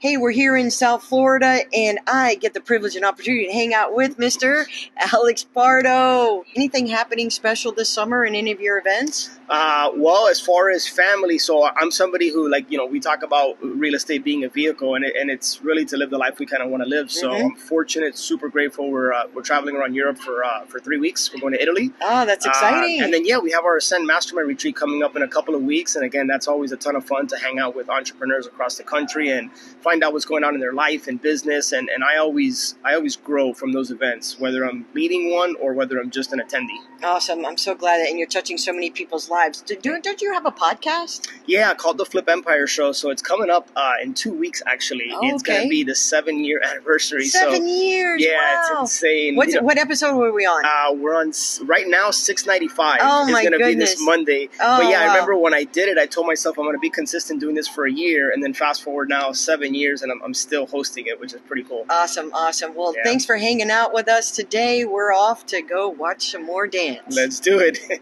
Hey, we're here in South Florida, and I get the privilege and opportunity to hang out with Mr. Alex Pardo. Anything happening special this summer in any of your events? Well, as far as family, so I'm somebody who, we talk about real estate being a vehicle, and it's really to live the life we kind of want to live. So I'm fortunate, super grateful. We're traveling around Europe for 3 weeks. We're going to Italy. Oh, that's exciting. And then, we have our Ascend Mastermind retreat coming up in a couple of weeks. And again, that's always a ton of fun to hang out with entrepreneurs across the country and find out what's going on in their life and business. And I always grow from those events, whether I'm leading one or whether I'm just an attendee. Awesome. I'm so glad that, and you're touching so many people's lives. Don't you have a podcast? Yeah, called The Flip Empire Show. So it's coming up in 2 weeks, actually. Oh, it's going to be the 7-year anniversary. 7 years? Yeah, wow. It's insane. What episode were we on? We're on, right now, 695. Oh, it's my going to be goodness. this Monday. Oh, but yeah, wow. I remember when I did it, I told myself I'm going to be consistent doing this for a year. And then fast forward now 7 years, and I'm still hosting it, which is pretty cool. Awesome. Well, thanks for hanging out with us today. We're off to go watch some more dance. Let's do it.